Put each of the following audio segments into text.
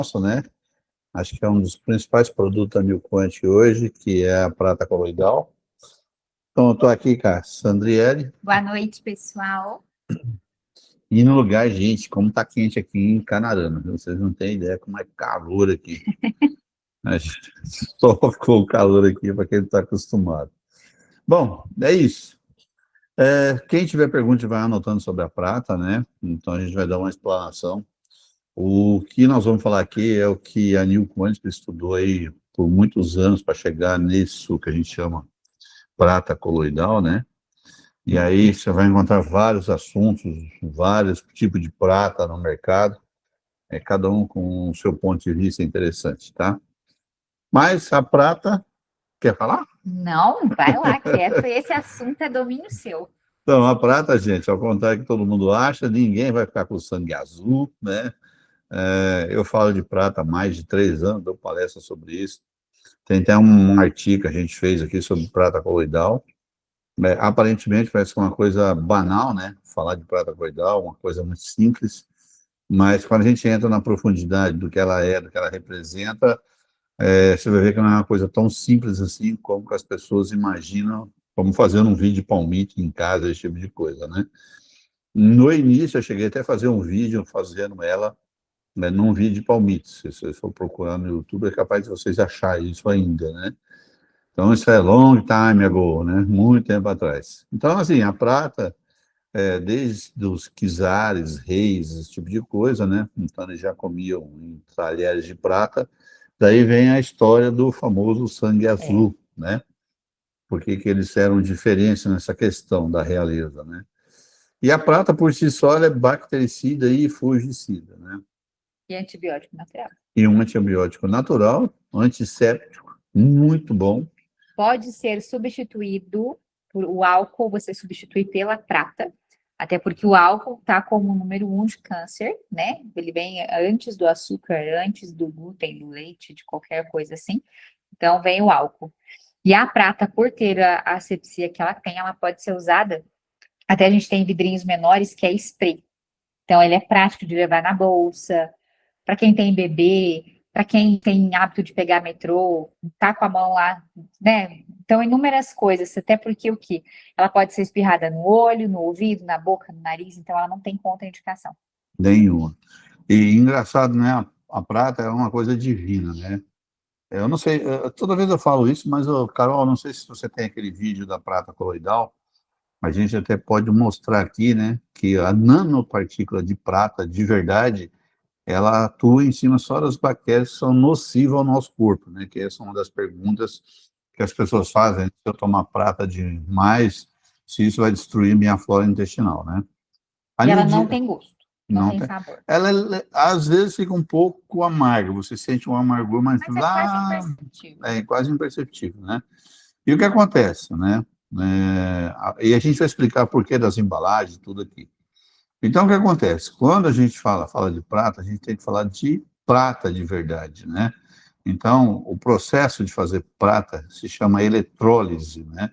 nosso, né? Acho que é um dos principais produtos da Newquant hoje, que é a prata coloidal. Então, eu estou aqui com a Sandriele. Boa noite, pessoal. E no lugar, gente, como tá quente aqui em Canarana, vocês não têm ideia como é calor aqui. A gente só ficou o calor aqui para quem não está acostumado. Bom, é isso. Quem tiver pergunta vai anotando sobre a prata, né? Então a gente vai dar uma explanação. O que nós vamos falar aqui é o que a Newquant estudou aí por muitos anos para chegar nisso que a gente chama prata coloidal, né? E aí você vai encontrar vários assuntos, vários tipos de prata no mercado, cada um com o seu ponto de vista interessante, tá? Mas a prata, quer falar? Não, vai lá, quieto. Esse assunto é domínio seu. Então, a prata, gente, ao contrário do que todo mundo acha, ninguém vai ficar com sangue azul, né? Eu falo de prata há mais de 3 anos, dou palestra sobre isso. Tem até um artigo que a gente fez aqui sobre prata coloidal. Aparentemente parece uma coisa banal, né? Falar de prata coloidal, uma coisa muito simples, mas quando a gente entra na profundidade do que ela é, do que ela representa, você vai ver que não é uma coisa tão simples assim como que as pessoas imaginam, como fazendo um vídeo de palmito em casa, esse tipo de coisa, né? No início, eu cheguei até a fazer um vídeo fazendo ela, né, num vídeo de palmitos. Se vocês for procurar no YouTube, é capaz de vocês acharem isso ainda, né? Então, isso é long time ago, né? Muito tempo atrás. Então, assim, a prata, desde os czares, reis, esse tipo de coisa, né? Então, eles já comiam em talheres de prata. Daí vem a história do famoso sangue azul, né? Por que eles eram diferentes nessa questão da realeza, né? E a prata, por si só, ela é bactericida e fungicida, né? E antibiótico natural. E um antibiótico natural, antisséptico, muito bom. Pode ser substituído por o álcool, você substitui pela prata, até porque o álcool está como número 1 de câncer, né? Ele vem antes do açúcar, antes do glúten, do leite, de qualquer coisa assim. Então, vem o álcool. E a prata, por ter a asepsia que ela tem, ela pode ser usada. Até a gente tem vidrinhos menores que é spray. Então, ele é prático de levar na bolsa, para quem tem bebê, para quem tem hábito de pegar metrô, tá com a mão lá, né? Então, inúmeras coisas, até porque o que? Ela pode ser espirrada no olho, no ouvido, na boca, no nariz, então ela não tem contraindicação. Nenhuma. E engraçado, né? A prata é uma coisa divina, né? Eu não sei, toda vez eu falo isso, mas, Carol, não sei se você tem aquele vídeo da prata coloidal, a gente até pode mostrar aqui, né, que a nanopartícula de prata, de verdade, ela atua em cima só das bactérias que são nocivas ao nosso corpo, né, que essa é uma das perguntas que as pessoas fazem, se eu tomar prata demais, se isso vai destruir minha flora intestinal, né? E ela não tem gosto, não tem sabor. Ela, às vezes, fica um pouco amarga, você sente um amargor, mas é quase imperceptível. É quase imperceptível, né? E o que acontece, né? E a gente vai explicar por que das embalagens, tudo aqui. Então, o que acontece? Quando a gente fala de prata, a gente tem que falar de prata de verdade, né? Então, o processo de fazer prata se chama eletrólise, né?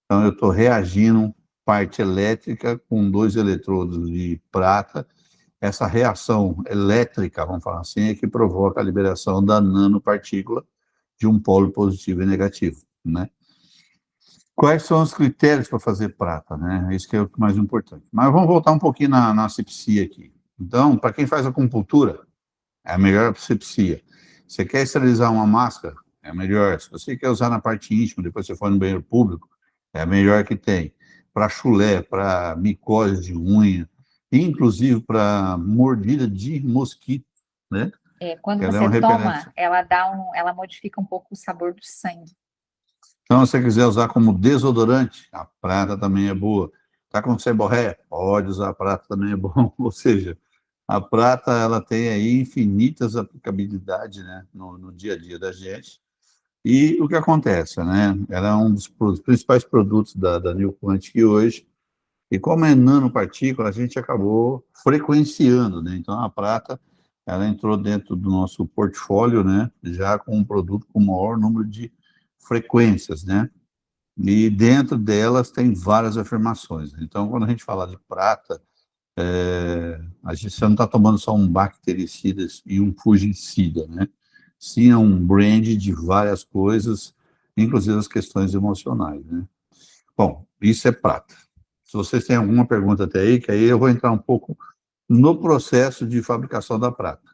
Então, eu estou reagindo parte elétrica com 2 eletrodos de prata. Essa reação elétrica, vamos falar assim, é que provoca a liberação da nanopartícula de um polo positivo e negativo, né? Quais são os critérios para fazer prata, né? Isso que é o mais importante. Mas vamos voltar um pouquinho na asepsia aqui. Então, para quem faz acupuntura, é a melhor asepsia. Você quer esterilizar uma máscara? É a melhor. Se você quer usar na parte íntima, depois você for no banheiro público, é a melhor que tem. Para chulé, para micose de unha, inclusive para mordida de mosquito, né? Quando Ela você toma, repelente. ela modifica um pouco o sabor do sangue. Então, se você quiser usar como desodorante, a prata também é boa. Tá com seborréia? Pode usar a prata, também é bom. Ou seja, a prata, ela tem aí infinitas aplicabilidades, né, no dia a dia da gente. E o que acontece, né? Ela é um dos principais produtos da Newquant que hoje, e como é nanopartícula, a gente acabou frequenciando, né? Então, a prata, ela entrou dentro do nosso portfólio, né, já com um produto com maior número de frequências, né? E dentro delas tem várias afirmações. Então, quando a gente fala de prata, Você não está tomando só um bactericida e um fungicida, né? Sim, é um blend de várias coisas, inclusive as questões emocionais, né? Bom, isso é prata. Se vocês têm alguma pergunta até aí, que aí eu vou entrar um pouco no processo de fabricação da prata.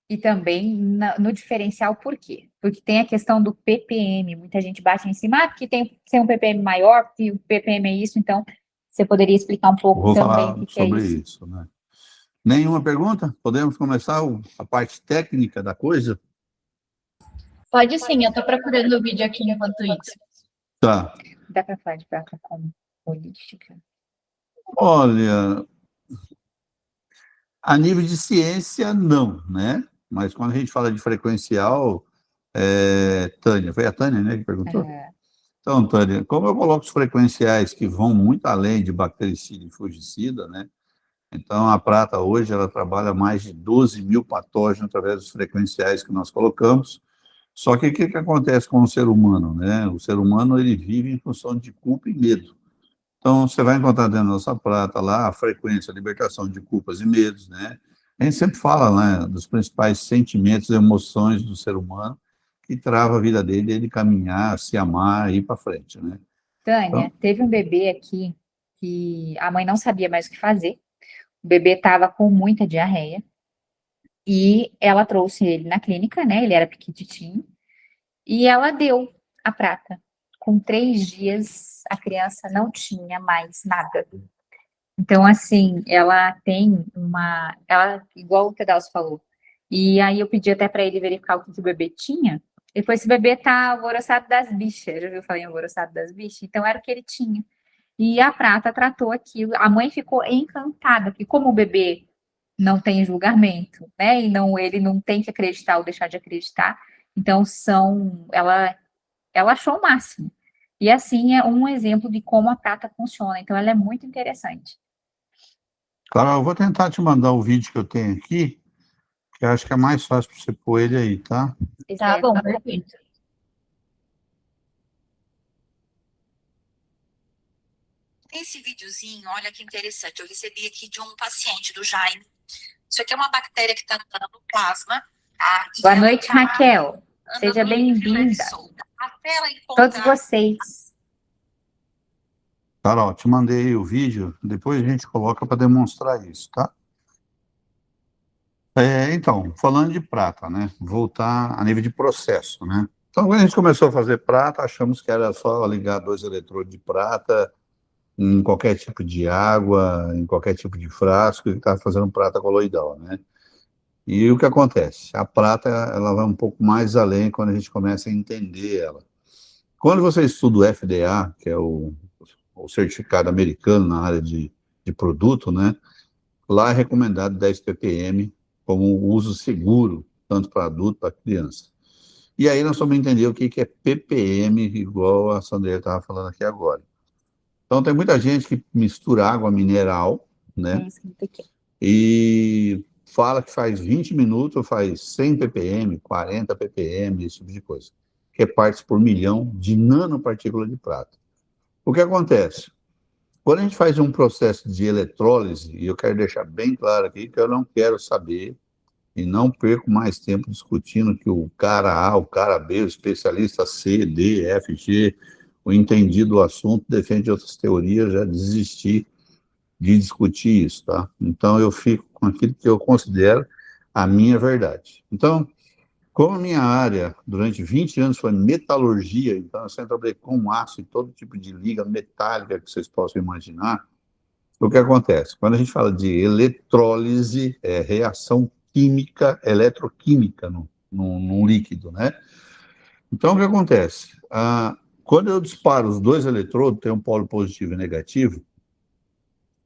E também no diferencial, por quê? Porque tem a questão do ppm. Muita gente bate em cima, porque tem que ser um ppm maior, porque o ppm é isso. Então, você poderia explicar um pouco Vou também o falar que é sobre isso? isso, né? Nenhuma pergunta? Podemos começar a parte técnica da coisa? Pode sim, eu tô procurando o vídeo aqui enquanto isso. Tá. Dá para falar de prata como holística? Olha, a nível de ciência, não, né? Mas quando a gente fala de frequencial, Tânia, foi a Tânia, né, que perguntou? Então, Tânia, como eu coloco os frequenciais que vão muito além de bactericida e fungicida, né? Então, a prata hoje, ela trabalha mais de 12 mil patógenos através dos frequenciais que nós colocamos. Só que o que acontece com o ser humano, né? O ser humano, ele vive em função de culpa e medo. Então, você vai encontrar dentro da nossa prata lá a frequência, a libertação de culpas e medos, né? A gente sempre fala, né, dos principais sentimentos e emoções do ser humano que trava a vida dele, ele caminhar, se amar e ir para frente, né? Tânia, Então, teve um bebê aqui que a mãe não sabia mais o que fazer. O bebê estava com muita diarreia e ela trouxe ele na clínica, né? Ele era pequititinho e ela deu a prata. Com 3 dias, a criança não tinha mais nada. Então, assim, ela tem ela, igual o Pedalso falou. E aí eu pedi até para ele verificar o que o bebê tinha. Ele falou: esse bebê tá alvoroçado das bichas. Já ouviu falar em alvoroçado das bichas? Então era o que ele tinha. E a Prata tratou aquilo. A mãe ficou encantada, porque como o bebê não tem julgamento, né? E não, ele não tem que acreditar ou deixar de acreditar. Então ela achou o máximo. E assim é um exemplo de como a prata funciona. Então ela é muito interessante. Carol, eu vou tentar te mandar o vídeo que eu tenho aqui, que eu acho que é mais fácil para você pôr ele aí, tá? Tá bom, perfeito. Esse videozinho, olha que interessante, eu recebi aqui de um paciente do Jaime. Isso aqui é uma bactéria que está andando no plasma. Tá? Boa noite, Raquel. Seja bem-vinda. Até ela encontrar... Todos vocês. Carol, te mandei o vídeo, depois a gente coloca para demonstrar isso, tá? Então, falando de prata, né? Voltar a nível de processo, né? Então, quando a gente começou a fazer prata, achamos que era só ligar 2 eletrodos de prata em qualquer tipo de água, em qualquer tipo de frasco, e estava fazendo prata coloidal, né? E o que acontece? A prata, ela vai um pouco mais além quando a gente começa a entender ela. Quando você estuda o FDA, que é o certificado americano na área de produto, né? Lá é recomendado 10 ppm como uso seguro, tanto para adulto quanto para criança. E aí nós vamos entender o que é ppm, igual a Sandra estava falando aqui agora. Então, tem muita gente que mistura água mineral, né? E fala que faz 20 minutos, faz 100 ppm, 40 ppm, esse tipo de coisa. Que é partes por milhão de nanopartícula de prata. O que acontece? Quando a gente faz um processo de eletrólise, e eu quero deixar bem claro aqui que eu não quero saber e não perco mais tempo discutindo que o cara A, o cara B, o especialista C, D, F, G, o entendido do assunto, defende outras teorias, já desisti de discutir isso, tá? Então, eu fico com aquilo que eu considero a minha verdade. Então, como a minha área, durante 20 anos, foi metalurgia, então eu sempre trabalhei com aço e todo tipo de liga metálica que vocês possam imaginar, o que acontece? Quando a gente fala de eletrólise, é reação química, eletroquímica num líquido, né? Então, o que acontece? Quando eu disparo os 2 eletrodos, tem um polo positivo e negativo,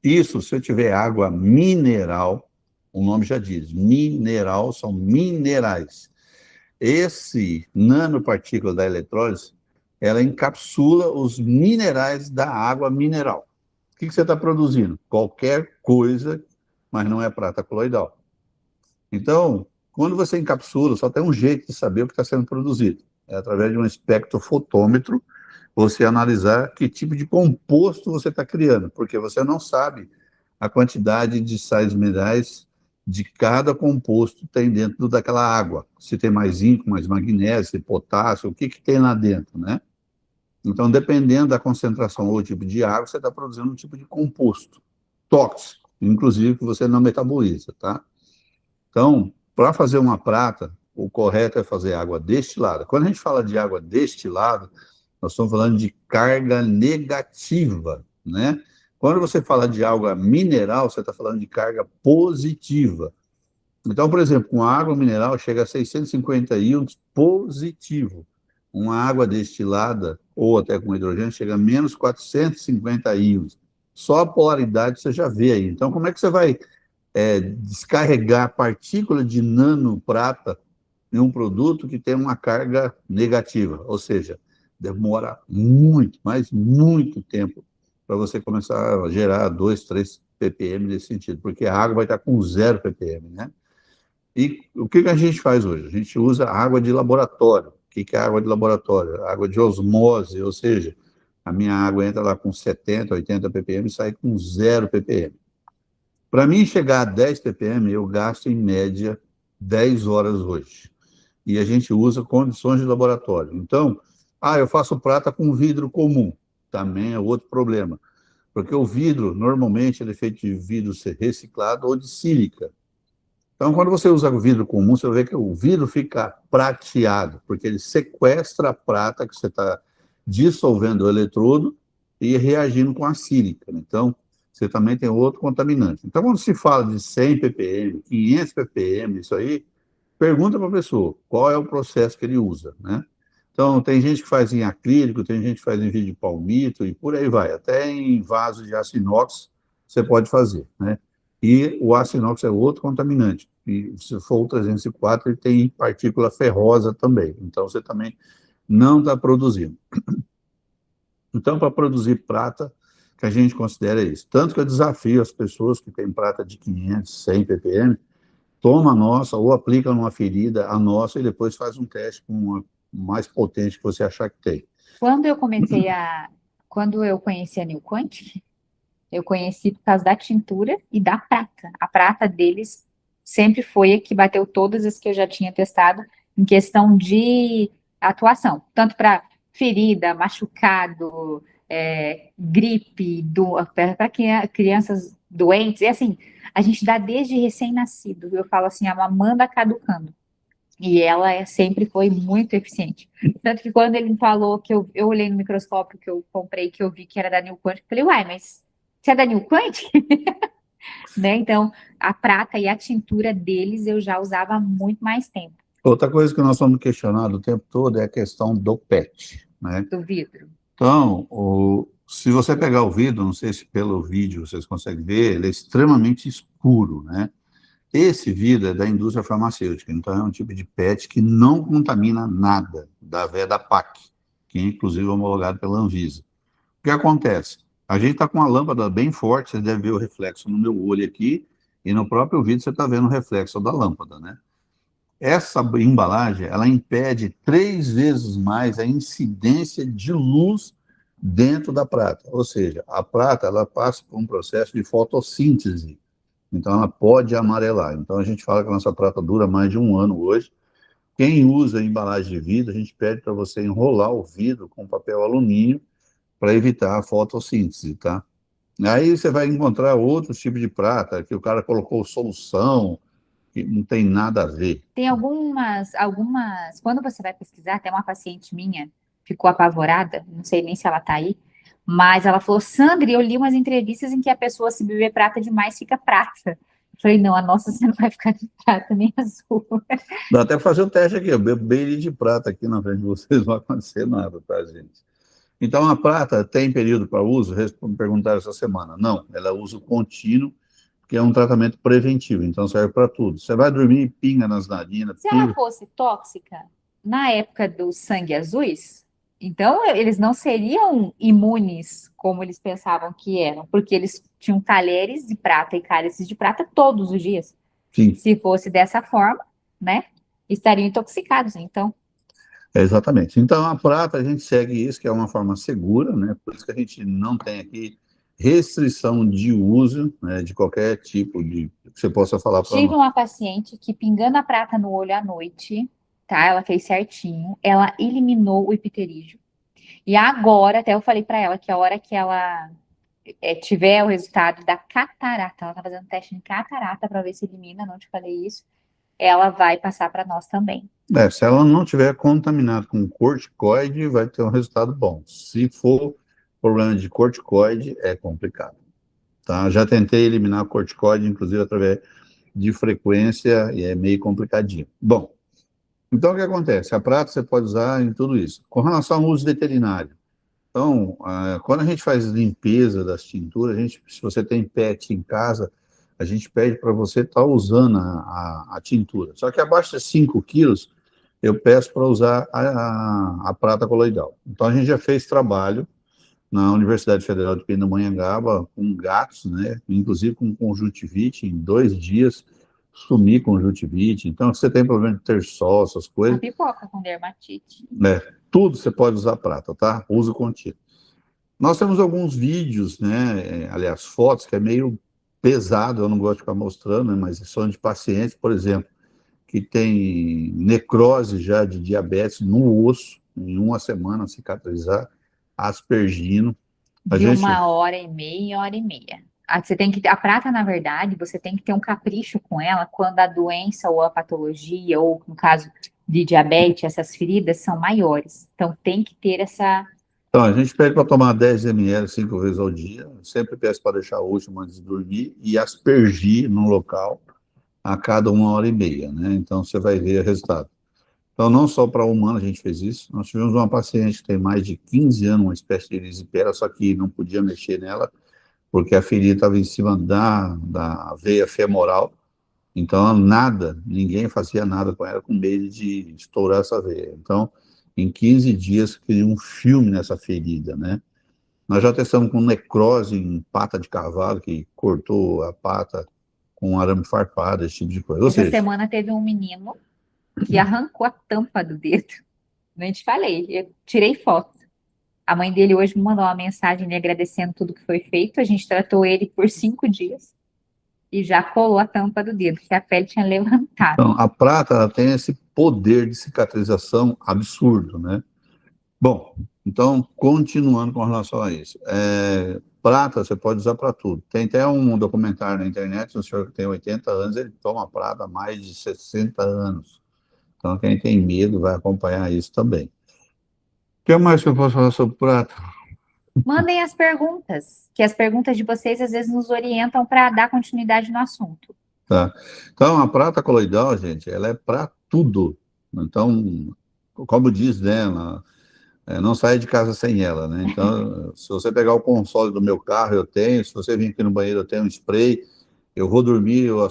isso, se eu tiver água mineral, o nome já diz, mineral são minerais. Esse nanopartícula da eletrólise, ela encapsula os minerais da água mineral. O que você está produzindo? Qualquer coisa, mas não é prata coloidal. Então, quando você encapsula, só tem um jeito de saber o que está sendo produzido. É através de um espectrofotômetro, você analisar que tipo de composto você está criando, porque você não sabe a quantidade de sais minerais de cada composto tem dentro daquela água. Se tem mais zinco, mais magnésio, potássio, o que tem lá dentro, né? Então, dependendo da concentração ou tipo de água, você está produzindo um tipo de composto tóxico, inclusive que você não metaboliza, tá? Então, para fazer uma prata, o correto é fazer água destilada. Quando a gente fala de água destilada, nós estamos falando de carga negativa, né? Quando você fala de água mineral, você está falando de carga positiva. Então, por exemplo, com água mineral chega a 650 íons positivo. Uma água destilada, ou até com hidrogênio, chega a menos 450 íons. Só a polaridade você já vê aí. Então, como é que você vai descarregar partícula de nanoprata em um produto que tem uma carga negativa? Ou seja, demora muito, mas muito tempo para você começar a gerar 2, 3 ppm nesse sentido, porque a água vai estar com 0 ppm, né? E o que a gente faz hoje? A gente usa água de laboratório. O que é água de laboratório? Água de osmose, ou seja, a minha água entra lá com 70, 80 ppm e sai com 0 ppm. Para mim chegar a 10 ppm, eu gasto em média 10 horas hoje. E a gente usa condições de laboratório. Então, eu faço prata com vidro comum. Também é outro problema. Porque o vidro, normalmente, ele é feito de vidro reciclado ou de sílica. Então, quando você usa o vidro comum, você vai ver que o vidro fica prateado, porque ele sequestra a prata que você está dissolvendo o eletrodo e reagindo com a sílica. Então, você também tem outro contaminante. Então, quando se fala de 100 ppm, 500 ppm, isso aí, pergunta para a pessoa qual é o processo que ele usa, né? Então, tem gente que faz em acrílico, tem gente que faz em vidro de palmito e por aí vai. Até em vaso de aço inox você pode fazer, né? E o aço inox é outro contaminante. E se for o 304, ele tem partícula ferrosa também. Então, você também não está produzindo. Então, para produzir prata, que a gente considera isso. Tanto que eu desafio as pessoas que têm prata de 500, 100 ppm, toma a nossa ou aplica numa ferida a nossa e depois faz um teste com uma mais potente que você achar que tem. Quando eu conheci a New Quantic, eu conheci por causa da tintura e da prata. A prata deles sempre foi a que bateu todas as que eu já tinha testado em questão de atuação, tanto para ferida, machucado, gripe, para crianças doentes, e assim, a gente dá desde recém-nascido, eu falo assim, a mamanda caducando. E ela sempre foi muito eficiente. Tanto que quando ele me falou que eu olhei no microscópio que eu comprei, que eu vi que era da New Quantic, eu falei, uai, mas você é da New Quantic? Né? Então, a prata e a tintura deles eu já usava há muito mais tempo. Outra coisa que nós somos questionados o tempo todo é a questão do PET, né? Do vidro. Então, se você pegar o vidro, não sei se pelo vídeo vocês conseguem ver, ele é extremamente escuro, né? Esse vidro é da indústria farmacêutica, então é um tipo de PET que não contamina nada, da PAC, que é inclusive homologado pela Anvisa. O que acontece? A gente está com uma lâmpada bem forte, você deve ver o reflexo no meu olho aqui, e no próprio vídeo você está vendo o reflexo da lâmpada, né? Essa embalagem, ela impede 3 vezes mais a incidência de luz dentro da prata. Ou seja, a prata, ela passa por um processo de fotossíntese. Então, ela pode amarelar. Então, a gente fala que a nossa prata dura mais de 1 ano hoje. Quem usa embalagem de vidro, a gente pede para você enrolar o vidro com papel alumínio para evitar a fotossíntese, tá? Aí você vai encontrar outros tipos de prata, que o cara colocou solução, que não tem nada a ver. Tem algumas, quando você vai pesquisar, tem uma paciente minha, ficou apavorada, não sei nem se ela tá aí, mas ela falou, Sandra, eu li umas entrevistas em que a pessoa, se beber prata demais, fica prata. Eu falei, não, a nossa você não vai ficar de prata nem azul. Dá até para fazer o teste aqui, eu bebo bem de prata aqui na frente de vocês, não vai acontecer nada, tá, gente? Então, a prata tem período para uso? Me perguntaram essa semana. Não, ela é uso contínuo, que é um tratamento preventivo, então serve para tudo. Você vai dormir, pinga nas narinas. Se ela fosse tóxica, na época dos sangue azuis, então eles não seriam imunes como eles pensavam que eram, porque eles tinham talheres de prata e cálices de prata todos os dias. Sim. Se fosse dessa forma, né, estariam intoxicados, então. Exatamente. Então, a prata, a gente segue isso, que é uma forma segura, né? Por isso que a gente não tem aqui restrição de uso, né, de qualquer tipo de que você possa falar para Tive uma paciente que, pingando a prata no olho à noite, tá? Ela fez certinho, ela eliminou o epiterígio. E agora, até eu falei para ela que a hora que ela tiver o resultado da catarata, ela tá fazendo teste de catarata para ver se elimina, não te falei isso, ela vai passar para nós também. se ela não tiver contaminado com corticoide, vai ter um resultado bom. Se for problema de corticoide, é complicado. Tá? Já tentei eliminar o corticoide, inclusive através de frequência, e é meio complicadinho. Bom, então o que acontece? A prata você pode usar em tudo isso. Com relação ao uso veterinário, então, quando a gente faz limpeza das tinturas, se você tem pet em casa, a gente pede para você estar usando a tintura. Só que abaixo de 5 quilos, eu peço para usar a prata coloidal. Então, a gente já fez trabalho na Universidade Federal de Pindamonhangaba com gatos, né? Inclusive com conjuntivite, em 2 dias, sumi conjuntivite. Então, se você tem problema de ter sol, essas A coisas, pipoca com dermatite. tudo você pode usar prata, tá? Uso contínuo. Nós temos alguns vídeos, né? Aliás, fotos, que é meio pesado, eu não gosto de ficar mostrando, né? Mas são de pacientes, por exemplo, que tem necrose já de diabetes no osso, em 1 semana cicatrizar, aspergino. A De gente, 1h30, 1h30. A prata, na verdade, você tem que ter um capricho com ela quando a doença ou a patologia, ou no caso de diabetes, essas feridas são maiores. Então, tem que ter essa. então, a gente pede para tomar 10 ml 5 vezes ao dia, sempre peço para deixar o último antes de dormir, e aspergir no local a cada 1h30, né? Então, você vai ver o resultado. Então, não só para humano a gente fez isso, nós tivemos uma paciente que tem mais de 15 anos, uma espécie de erisipela, só que não podia mexer nela, porque a ferida estava em cima da veia femoral, então nada, ninguém fazia nada com ela, com medo de estourar essa veia. Então, em 15 dias, criou um filme nessa ferida, né? Nós já testamos com necrose em pata de cavalo, que cortou a pata com arame farpado, esse tipo de coisa. Ou Essa seja, semana teve um menino que arrancou a tampa do dedo. Não te falei, eu tirei foto. A mãe dele hoje me mandou uma mensagem me agradecendo tudo que foi feito. A gente tratou ele por 5 dias e já colou a tampa do dedo, que a pele tinha levantado. então, a prata ela tem esse poder de cicatrização absurdo, né? Bom, então, continuando com relação a isso. Prata você pode usar para tudo. Tem até um documentário na internet, um senhor que tem 80 anos, ele toma prata há mais de 60 anos. Então, quem tem medo vai acompanhar isso também. O que mais que eu posso falar sobre prata? Mandem as perguntas, que as perguntas de vocês às vezes nos orientam para dar continuidade no assunto. Tá. Então, a prata coloidal, gente, ela é para tudo. Então, como diz, né, não saia de casa sem ela, né? Então, se você pegar o console do meu carro, eu tenho. Se você vir aqui no banheiro, eu tenho um spray. Eu vou dormir, eu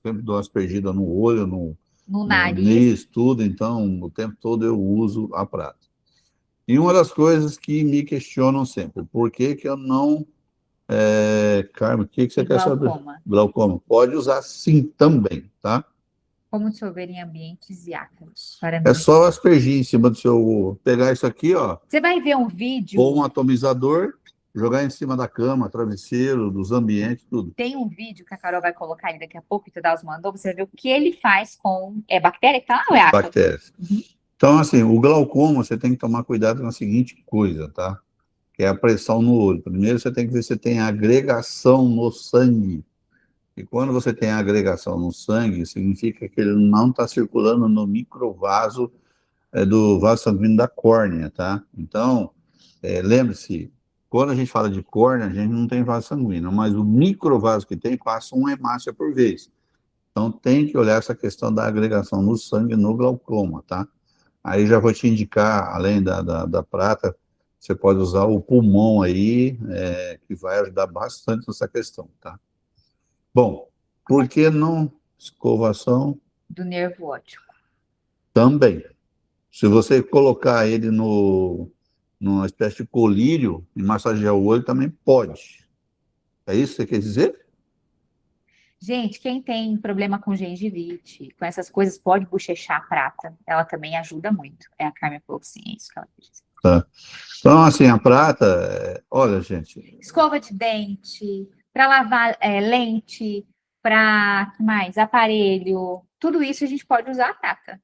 sempre dou uma aspergida no olho, No no nariz, nariz, tudo. Então, o tempo todo eu uso a prata. E uma das coisas que me questionam sempre, por que que eu não... Carmen, o que que você quer saber? glaucoma. Glaucoma. Pode usar sim também, tá? Como dissolver em ambientes e ácaros. Para É mim. só aspergir em cima do seu... Pegar isso aqui, ó, Você vai ver um pôr vídeo, um atomizador, jogar em cima da cama, travesseiro, dos ambientes, tudo. tem um vídeo que a Carol vai colocar aí daqui a pouco, que o Teodalso mandou, você vai ver o que ele faz com... É bactéria que tá lá ou é ácaro? Bactérias. Uhum. Então, assim, o glaucoma, você tem que tomar cuidado com a seguinte coisa, tá? Que é a pressão no olho. Primeiro, você tem que ver se tem agregação no sangue. E quando você tem agregação no sangue, significa que ele não está circulando no microvaso do vaso sanguíneo da córnea, tá? Então, lembre-se, quando a gente fala de córnea, a gente não tem vaso sanguíneo, mas o microvaso que tem passa uma hemácia por vez. Então, tem que olhar essa questão da agregação no sangue no glaucoma, tá? Aí já vou te indicar, além da prata, você pode usar o pulmão aí, que vai ajudar bastante nessa questão, tá? Bom, por que não escovação Do nervo óptico. também? Se você colocar ele numa espécie de colírio e massagear o olho, também pode. É isso que você quer dizer? Gente, quem tem problema com gengivite, com essas coisas, pode bochechar a prata. Ela também ajuda muito. É, a Carmen falou que sim, é isso que ela quis dizer. Tá? Então, assim, a prata, olha, gente, Escova de dente, para lavar lente, para que mais? Aparelho, tudo isso a gente pode usar a prata,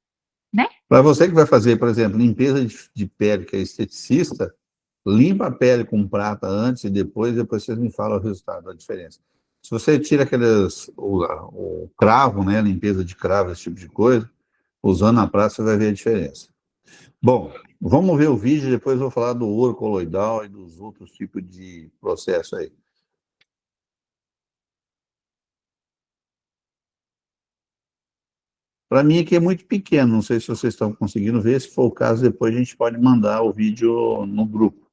né? para você que vai fazer, por exemplo, limpeza de pele, que é esteticista, limpa a pele com prata antes e depois vocês me falam o resultado, a diferença. Se você tira o cravo, né, limpeza de cravo, esse tipo de coisa, usando a prata, você vai ver a diferença. Bom, vamos ver o vídeo, depois eu vou falar do ouro coloidal e dos outros tipos de processo aí. Para mim aqui é muito pequeno, não sei se vocês estão conseguindo ver, se for o caso, depois a gente pode mandar o vídeo no grupo.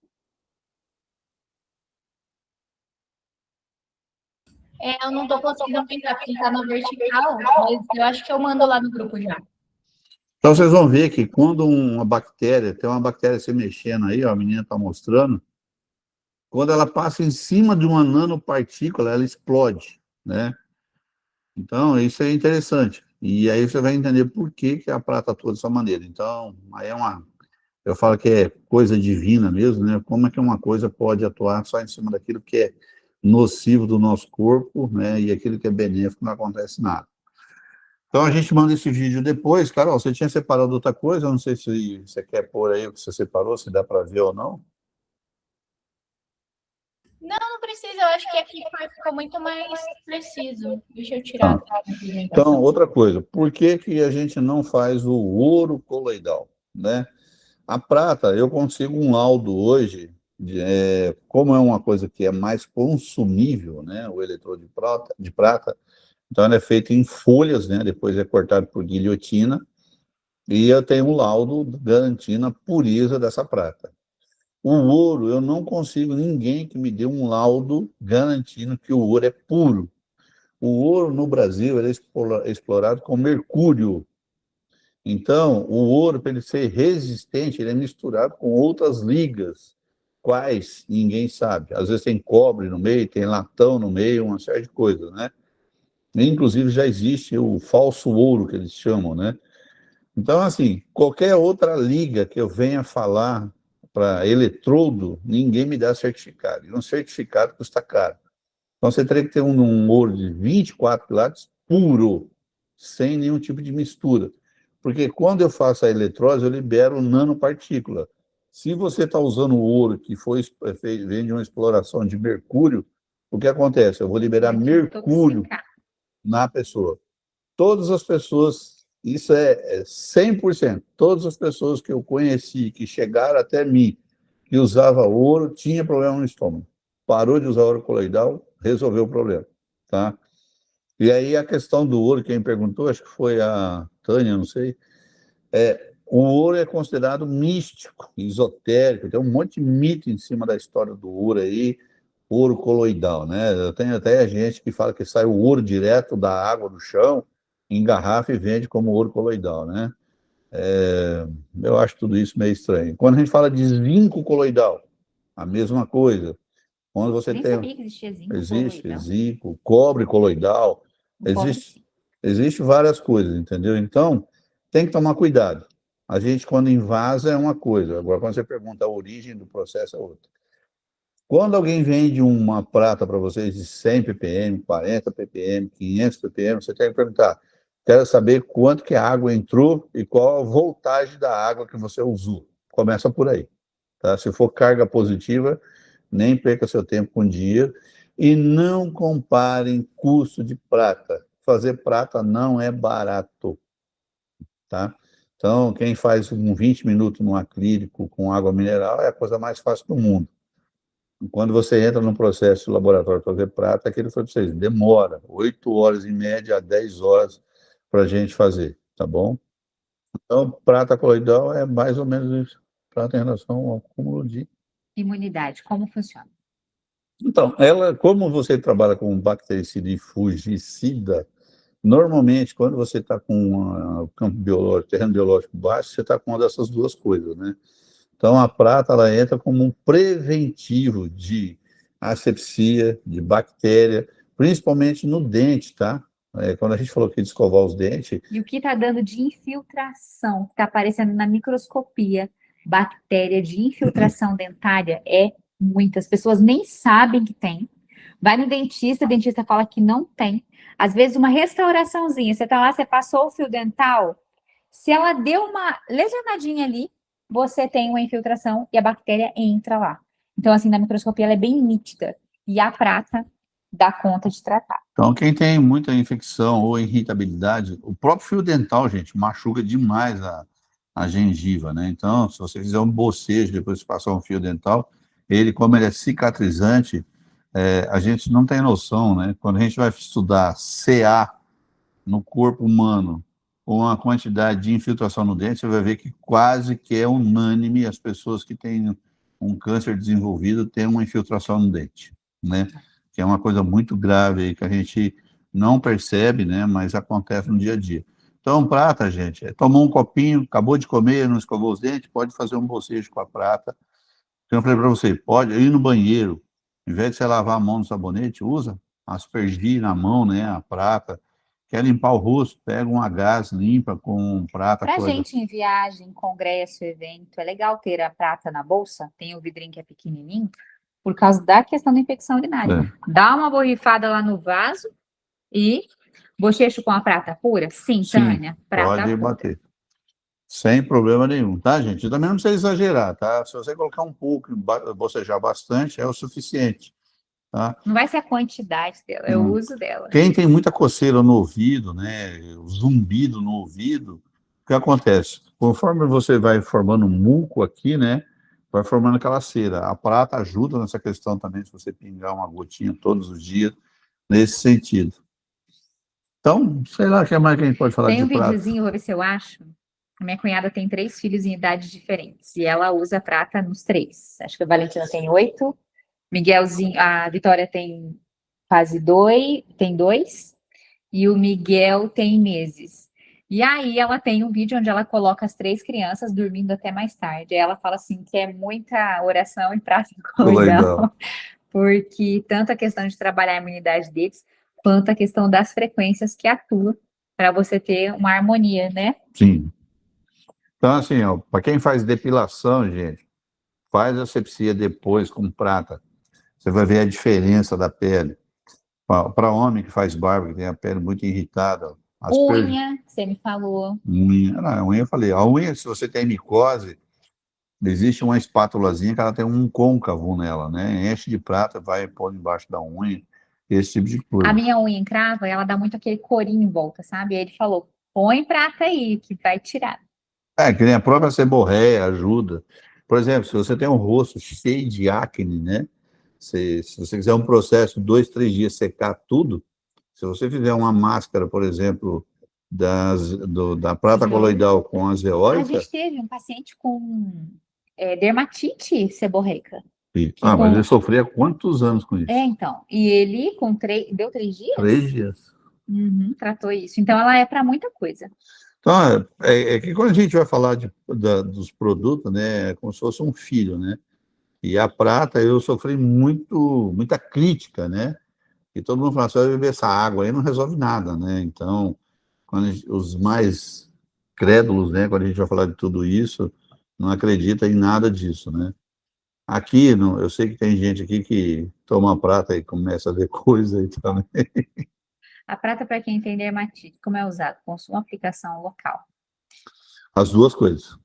Eu não tô conseguindo clicar na vertical, mas eu acho que eu mando lá no grupo já. Então vocês vão ver que quando uma bactéria, tem uma bactéria se mexendo aí, ó, a menina está mostrando, quando ela passa em cima de uma nanopartícula, ela explode, né? Então, isso é interessante. E aí você vai entender por que a prata atua dessa maneira. Então, aí eu falo que é coisa divina mesmo, né? Como é que uma coisa pode atuar só em cima daquilo que é nocivo do nosso corpo, né? E aquilo que é benéfico não acontece nada. Então, a gente manda esse vídeo depois. Carol, você tinha separado outra coisa? Eu não sei se você quer pôr aí o que você separou, se dá para ver ou não. Não precisa, eu acho que aqui ficou muito mais preciso. Deixa eu tirar a apresentação. Então, outra coisa, por que a gente não faz o ouro coloidal, né? A prata, eu consigo um laudo hoje, como é uma coisa que é mais consumível, né? O eletrodo de prata, então ele é feito em folhas, né? Depois é cortado por guilhotina, e eu tenho um laudo garantindo a pureza dessa prata. O ouro, eu não consigo ninguém que me dê um laudo garantindo que o ouro é puro. O ouro no Brasil ele é explorado com mercúrio. Então, o ouro, para ele ser resistente, ele é misturado com outras ligas, quais ninguém sabe. Às vezes tem cobre no meio, tem latão no meio, uma série de coisas, né? Inclusive já existe o falso ouro, que eles chamam, né? Então, assim, qualquer outra liga que eu venha falar para eletrodo, ninguém me dá certificado. E um certificado custa caro. Então, você teria que ter um ouro de 24 quilates puro, sem nenhum tipo de mistura. Porque quando eu faço a eletrose, eu libero nanopartícula. Se você está usando o ouro que vem de uma exploração de mercúrio, o que acontece? Eu vou liberar mercúrio na pessoa. Todas as pessoas, isso é 100%, todas as pessoas que eu conheci, que chegaram até mim, que usava ouro, tinha problema no estômago. Parou de usar ouro coloidal, resolveu o problema, tá? E aí a questão do ouro, quem perguntou, acho que foi a Tânia, não sei, o ouro é considerado místico, esotérico, tem um monte de mito em cima da história do ouro aí, ouro coloidal, né? Eu tenho até gente que fala que sai o ouro direto da água do chão, em garrafa e vende como ouro coloidal, né? Eu acho tudo isso meio estranho. Quando a gente fala de zinco coloidal, a mesma coisa. Quando você Nem tem... sabia que existia zinco Existe coloidal. zinco, cobre coloidal, existe várias coisas, entendeu? Então, tem que tomar cuidado. A gente, quando invasa, é uma coisa. Agora, quando você pergunta a origem do processo, é outra. Quando alguém vende uma prata para vocês de 100 ppm, 40 ppm, 500 ppm, você tem que perguntar, quero saber quanto que a água entrou e qual a voltagem da água que você usou. Começa por aí. Tá? Se for carga positiva, nem perca seu tempo com dinheiro. E não comparem custo de prata. Fazer prata não é barato. Tá? Então, quem faz 20 minutos no acrílico com água mineral é a coisa mais fácil do mundo. Quando você entra num processo de laboratório para fazer prata, aquele foi para vocês, demora 8 horas em média a 10 horas para a gente fazer, tá bom? Então, prata coloidal é mais ou menos isso. Prata em relação ao acúmulo de... Imunidade, como funciona? Então, como você trabalha com bactericida e fungicida, normalmente, quando você está com o campo biológico, terreno biológico baixo, você está com uma dessas duas coisas, né? Então, a prata, ela entra como um preventivo de asepsia, de bactéria, principalmente no dente, tá? Quando a gente falou aqui de escovar os dentes... E o que está dando de infiltração, que está aparecendo na microscopia, bactéria de infiltração dentária é muitas pessoas nem sabem que tem. Vai no dentista, o dentista fala que não tem. Às vezes, uma restauraçãozinha, você tá lá, você passou o fio dental, se ela deu uma lesionadinha ali, você tem uma infiltração e a bactéria entra lá. Então, assim, na microscopia ela é bem nítida. E a prata dá conta de tratar. Então, quem tem muita infecção ou irritabilidade, o próprio fio dental, gente, machuca demais a gengiva, né? Então, se você fizer um bocejo, depois de passar um fio dental, ele, como ele é cicatrizante, a gente não tem noção, né? Quando a gente vai estudar CA no corpo humano, com a quantidade de infiltração no dente, você vai ver que quase que é unânime as pessoas que têm um câncer desenvolvido têm uma infiltração no dente, né? Que é uma coisa muito grave aí, que a gente não percebe, né? Mas acontece no dia a dia. Então, prata, gente, tomou um copinho, acabou de comer, não escovou os dentes, pode fazer um bocejo com a prata. Então, eu falei para você, pode ir no banheiro, em vez de você lavar a mão no sabonete, usa aspergir na mão, né, a prata. Quer limpar o rosto, pega um gás, limpa com prata. Pra coisa. gente em viagem, congresso, evento, é legal ter a prata na bolsa, tem o vidrinho que é pequenininho, por causa da questão da infecção urinária. Dá uma borrifada lá no vaso e bochecho com a prata pura? Sim, Tânia, prata pode pura. bater. Sem problema nenhum, tá, gente? Também não precisa exagerar, tá? Se você colocar um pouco, bocejar bastante, é o suficiente, tá? Não vai ser a quantidade dela, é o uso dela. Quem tem muita coceira no ouvido, né, zumbido no ouvido, o que acontece? Conforme você vai formando muco aqui, né, vai formando aquela cera. A prata ajuda nessa questão também, se você pingar uma gotinha todos os dias, nesse sentido. Então, sei lá, o que mais que a gente pode falar Tem de um prata? videozinho, vou ver se eu acho. A minha cunhada tem 3 filhos em idades diferentes, e ela usa prata nos 3. Acho que a Valentina tem 8, Miguelzinho, a Vitória tem quase 2, tem 2, e o Miguel tem meses. E aí ela tem um vídeo onde ela coloca as 3 crianças dormindo até mais tarde. Aí ela fala assim que é muita oração e prata no cordão, porque tanto a questão de trabalhar a imunidade deles, quanto a questão das frequências que atuam para você ter uma harmonia, né? Sim. Então, assim, ó, para quem faz depilação, gente, faz asepsia depois com prata. Você vai ver a diferença da pele. Para homem que faz barba, que tem a pele muito irritada. Unha, você me falou. Unha eu falei. A unha, se você tem micose, existe uma espátulazinha que ela tem um côncavo nela, né? Enche de prata, vai pôr embaixo da unha, esse tipo de coisa. A minha unha encrava, ela dá muito aquele corinho em volta, sabe? Aí ele falou, põe prata aí, que vai tirar. Que nem a própria seborréia ajuda. Por exemplo, se você tem um rosto cheio de acne, né? Se você quiser um processo, 2, 3 dias secar tudo, se você fizer uma máscara, por exemplo, da prata coloidal com a zeólica... A gente teve um paciente com dermatite seborreica. Mas ele sofria quantos anos com isso? Então. E ele deu 3 dias? 3 dias. Uhum, tratou isso. Então, ela é para muita coisa. Então, é que quando a gente vai falar dos produtos, né, é como se fosse um filho, né? E a prata, eu sofri muita crítica, né? E todo mundo fala, você vai beber essa água aí, não resolve nada, né? Então, os mais crédulos, né, quando a gente vai falar de tudo isso, não acredita em nada disso, né? Aqui, eu sei que tem gente aqui que toma prata e começa a ver coisa aí também. A prata, para quem tem dermatite, como é usado? Consuma aplicação local. As duas coisas.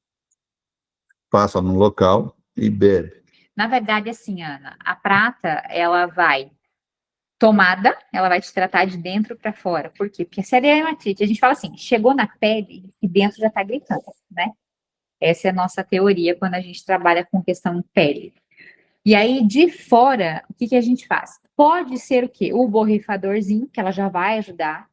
Passa no local e bebe. Na verdade, assim, Ana, a prata, ela vai tomada, ela vai te tratar de dentro para fora. Por quê? Porque se é dermatite, a gente fala assim, chegou na pele e dentro já tá gritando, né? Essa é a nossa teoria quando a gente trabalha com questão pele. E aí, de fora, o que a gente faz? Pode ser o quê? O borrifadorzinho, que ela já vai ajudar,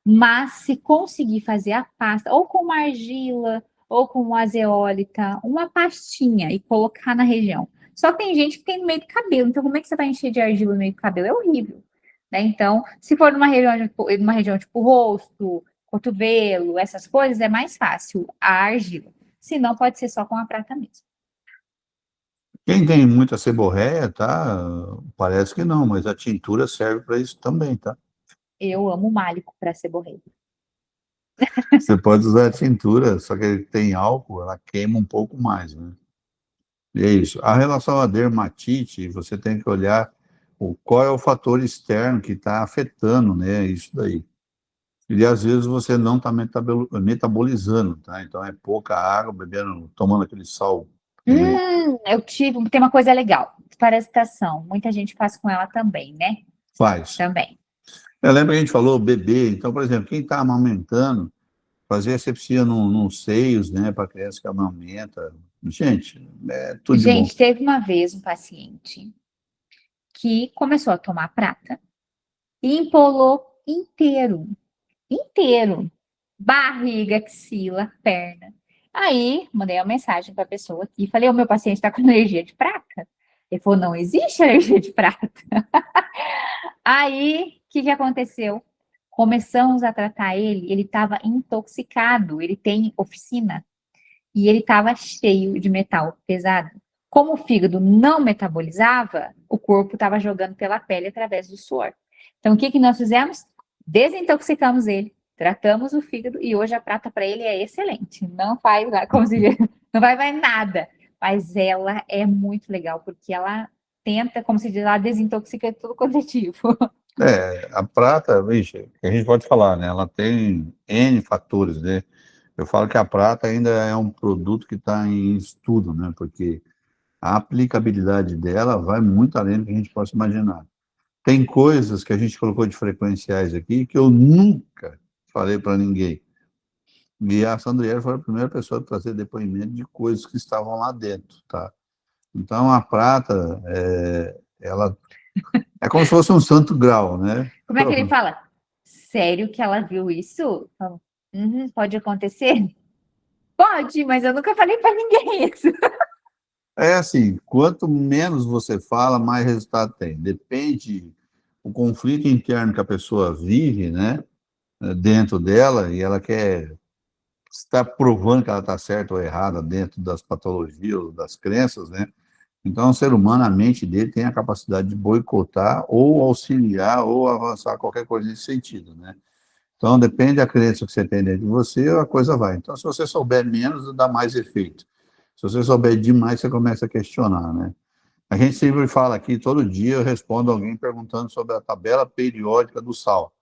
mas se conseguir fazer a pasta, ou com uma argila, ou com uma zeólita, uma pastinha e colocar na região. Só que tem gente que tem no meio do cabelo, então como é que você vai encher de argila no meio do cabelo? É horrível, né? Então, se for numa região tipo rosto, cotovelo, essas coisas, é mais fácil a argila. Se não, pode ser só com a prata mesmo. Quem tem muita seborréia, tá? Parece que não, mas a tintura serve para isso também, tá? Eu amo málico para seborreia. Você pode usar a tintura, só que ele tem álcool, ela queima um pouco mais, né? É isso. A relação à dermatite, você tem que olhar qual é o fator externo que está afetando, né, isso daí. E às vezes você não está metabolizando, tá? Então é pouca água, bebendo, tomando aquele sal. Tem uma coisa legal. Parasitação. Muita gente faz com ela também, né? Faz. Também. Eu lembro que a gente falou bebê, então, por exemplo, quem está amamentando, fazer asepsia nos seios, né, para criança que amamenta. Gente, é tudo de bom. Gente, teve uma vez um paciente que começou a tomar prata e empolou inteiro. Inteiro. Barriga, axila, perna. Aí, mandei uma mensagem para a pessoa aqui. Falei, o meu paciente está com alergia de prata. Ele falou, não existe alergia de prata. Aí, o que aconteceu? Começamos a tratar ele estava intoxicado. Ele tem oficina e ele estava cheio de metal pesado. Como o fígado não metabolizava, o corpo estava jogando pela pele através do suor. Então, o que nós fizemos? Desintoxicamos ele, tratamos o fígado e hoje a prata para ele é excelente. Não faz lá, como se diz, não vai mais nada. Mas ela é muito legal, porque ela tenta, como se diz, ela desintoxica tudo quanto é tipo. A prata, vixe, a gente pode falar, né? Ela tem N fatores, né? Eu falo que a prata ainda é um produto que está em estudo, né? Porque a aplicabilidade dela vai muito além do que a gente possa imaginar. Tem coisas que a gente colocou de frequenciais aqui que eu nunca falei para ninguém. E a Sandriera foi a primeira pessoa a trazer depoimento de coisas que estavam lá dentro, tá? Então, a prata, ela é como se fosse um santo grau, né? Como é que ele fala? Sério que ela viu isso? Pode acontecer? Pode, mas eu nunca falei para ninguém isso. É assim, quanto menos você fala, mais resultado tem. Depende o conflito interno que a pessoa vive, né, dentro dela, e ela quer estar provando que ela está certa ou errada dentro das patologias, das crenças, né? Então, o ser humano, a mente dele tem a capacidade de boicotar ou auxiliar ou avançar qualquer coisa nesse sentido, né? Então, depende da crença que você tem dentro de você, a coisa vai. Então, se você souber menos, dá mais efeito. Se você souber demais, você começa a questionar, né? A gente sempre fala aqui, todo dia eu respondo alguém perguntando sobre a tabela periódica do sal.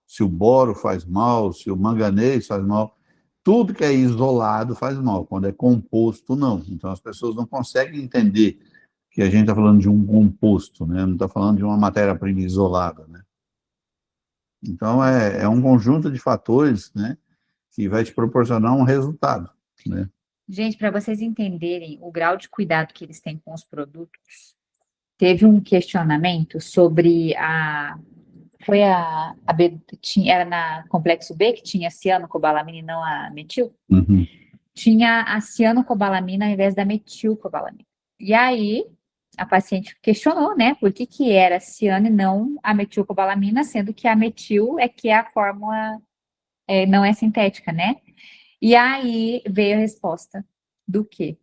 Se o boro faz mal, se o manganês faz mal. Tudo que é isolado faz mal, quando é composto, não. Então, as pessoas não conseguem entender que a gente está falando de um composto, né? Não está falando de uma matéria-prima isolada, né? Então, é um conjunto de fatores, né, que vai te proporcionar um resultado, né? Gente, para vocês entenderem o grau de cuidado que eles têm com os produtos, teve um questionamento sobre era na Complexo B, que tinha cianocobalamina e não a metil? Uhum. Tinha a cianocobalamina ao invés da metilcobalamina. E aí, a paciente questionou, né, por que era ciano e não a metilcobalamina, sendo que a metil é que é a fórmula, não é sintética, né? E aí veio a resposta do quê?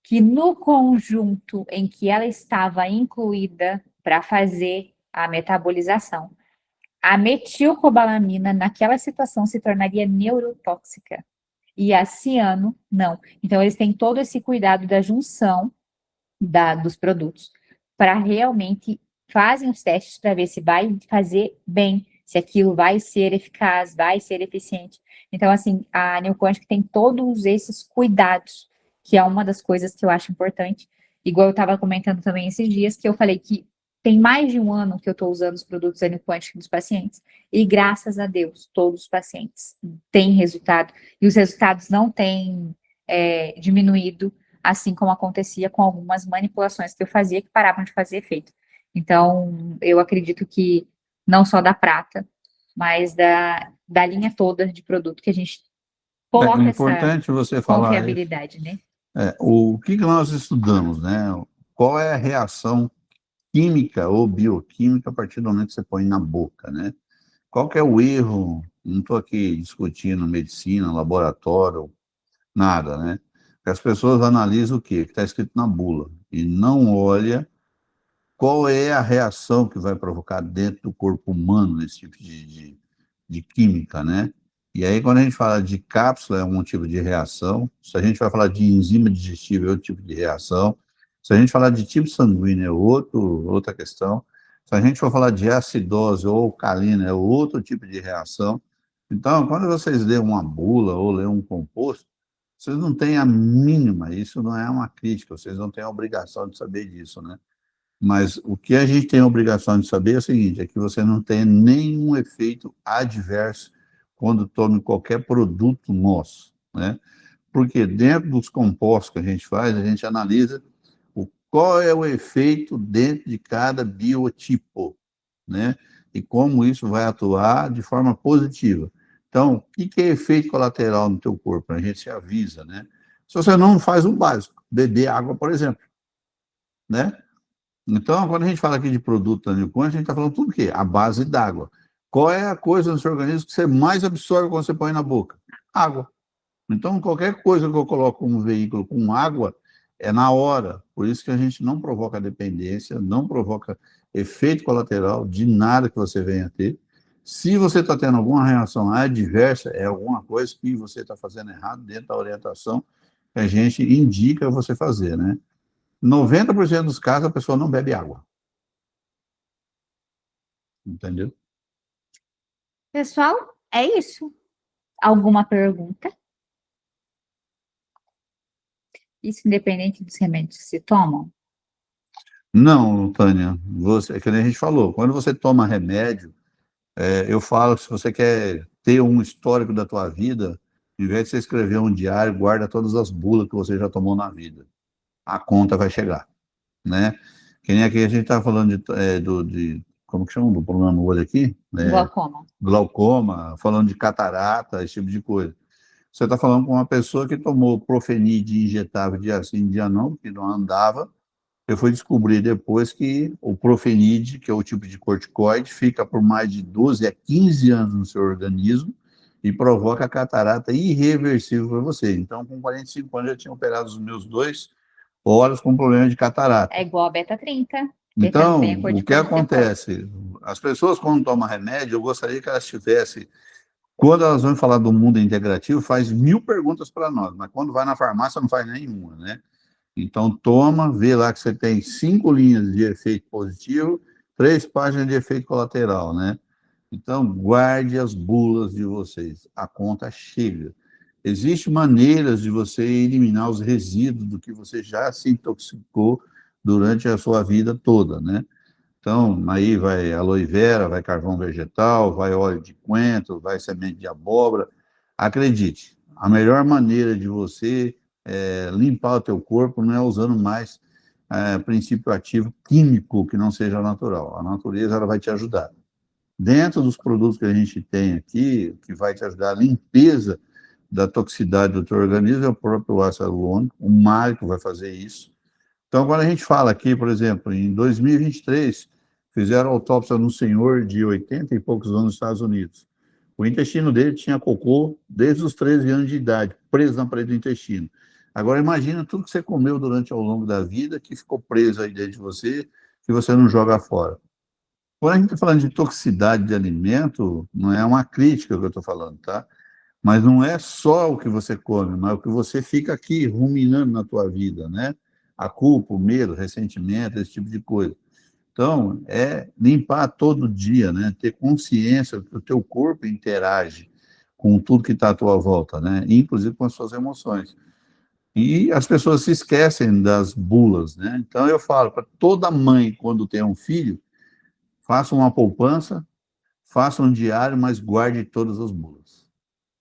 Que no conjunto em que ela estava incluída para fazer a metabolização, a metilcobalamina, naquela situação, se tornaria neurotóxica. E a ciano, não. Então, eles têm todo esse cuidado da junção dos produtos para realmente fazem os testes para ver se vai fazer bem, se aquilo vai ser eficaz, vai ser eficiente. Então, assim, a Neoquântica tem todos esses cuidados, que é uma das coisas que eu acho importante. Igual eu estava comentando também esses dias, que eu falei que tem mais de um ano que eu estou usando os produtos da Neoquântica nos pacientes, e graças a Deus, todos os pacientes têm resultado, e os resultados não têm diminuído, assim como acontecia com algumas manipulações que eu fazia que paravam de fazer efeito. Então, eu acredito que não só da prata, mas da linha toda de produto que a gente coloca É importante essa você falar confiabilidade, né? o que nós estudamos, né? Qual é a reação química ou bioquímica a partir do momento que você põe na boca, né? Qual que é o erro? Não estou aqui discutindo medicina, laboratório, nada, né? As pessoas analisam o quê? Que está escrito na bula e não olha qual é a reação que vai provocar dentro do corpo humano esse tipo de química, né? E aí, quando a gente fala de cápsula, é um tipo de reação. Se a gente vai falar de enzima digestiva, é outro tipo de reação. Se a gente falar de tipo sanguíneo, é outra questão. Se a gente for falar de acidose ou alcalina, é outro tipo de reação. Então, quando vocês lêem uma bula ou lêem um composto, vocês não têm a mínima, isso não é uma crítica, vocês não têm a obrigação de saber disso, né? Mas o que a gente tem a obrigação de saber é o seguinte, é que você não tem nenhum efeito adverso quando tome qualquer produto nosso, né? Porque dentro dos compostos que a gente analisa qual é o efeito dentro de cada biotipo, né? E como isso vai atuar de forma positiva. Então, o que é efeito colateral no teu corpo? A gente se avisa, né? Se você não faz o básico, beber água, por exemplo, né? Então, quando a gente fala aqui de produto aniconha, a gente está falando tudo o quê? A base d'água. Qual é a coisa no seu organismo que você mais absorve quando você põe na boca? Água. Então, qualquer coisa que eu coloco como veículo com água, é na hora. Por isso que a gente não provoca dependência, não provoca efeito colateral de nada que você venha a ter. Se você está tendo alguma reação adversa, é alguma coisa que você está fazendo errado dentro da orientação que a gente indica você fazer, né? 90% dos casos, a pessoa não bebe água. Entendeu? Pessoal, é isso. Alguma pergunta? Isso independente dos remédios que se tomam? Não, Tânia, é que nem a gente falou, quando você toma remédio, eu falo que se você quer ter um histórico da tua vida, em vez de você escrever um diário, guarda todas as bulas que você já tomou na vida. A conta vai chegar, né? Que nem aqui a gente estava falando como que chama, do problema no olho aqui? Glaucoma. Glaucoma, falando de catarata, esse tipo de coisa. Você está falando com uma pessoa que tomou Profenid injetável dia sim, dia não, que não andava. Eu fui descobrir depois que o Profenid, que é o tipo de corticoide, fica por mais de 12 a 15 anos no seu organismo e provoca catarata irreversível para você. Então, com 45 anos, eu já tinha operado os meus 2 olhos com problema de catarata. É igual a beta-30. Então, o que acontece? As pessoas, quando tomam remédio, eu gostaria que elas tivessem, quando elas vão falar do mundo integrativo, faz 1000 perguntas para nós, mas quando vai na farmácia, não faz nenhuma, né? Então, toma, vê lá que você tem 5 linhas de efeito positivo, 3 páginas de efeito colateral, né? Então, guarde as bulas de vocês. A conta chega. Existem maneiras de você eliminar os resíduos do que você já se intoxicou durante a sua vida toda, né? Então, aí vai aloe vera, vai carvão vegetal, vai óleo de coentro, vai semente de abóbora. Acredite, a melhor maneira de você limpar o teu corpo não é usando mais princípio ativo químico que não seja natural. A natureza ela vai te ajudar. Dentro dos produtos que a gente tem aqui, que vai te ajudar a limpeza da toxicidade do teu organismo, é o próprio ácido hialurônico, o mágico vai fazer isso. Então, quando a gente fala aqui, por exemplo, em 2023, fizeram autópsia num senhor de 80 e poucos anos nos Estados Unidos. O intestino dele tinha cocô desde os 13 anos de idade, preso na parede do intestino. Agora, imagina tudo que você comeu durante ao longo da vida, que ficou preso aí dentro de você, que você não joga fora. Quando a gente está falando de toxicidade de alimento, não é uma crítica que eu estou falando, tá? Mas não é só o que você come, mas o que você fica aqui ruminando na tua vida, né? A culpa, o medo, o ressentimento, esse tipo de coisa. Então, é limpar todo dia, né? Ter consciência que o teu corpo interage com tudo que está à tua volta, né? Inclusive com as suas emoções. E as pessoas se esquecem das bulas, né? Então, eu falo para toda mãe, quando tem um filho, faça uma poupança, faça um diário, mas guarde todas as bulas.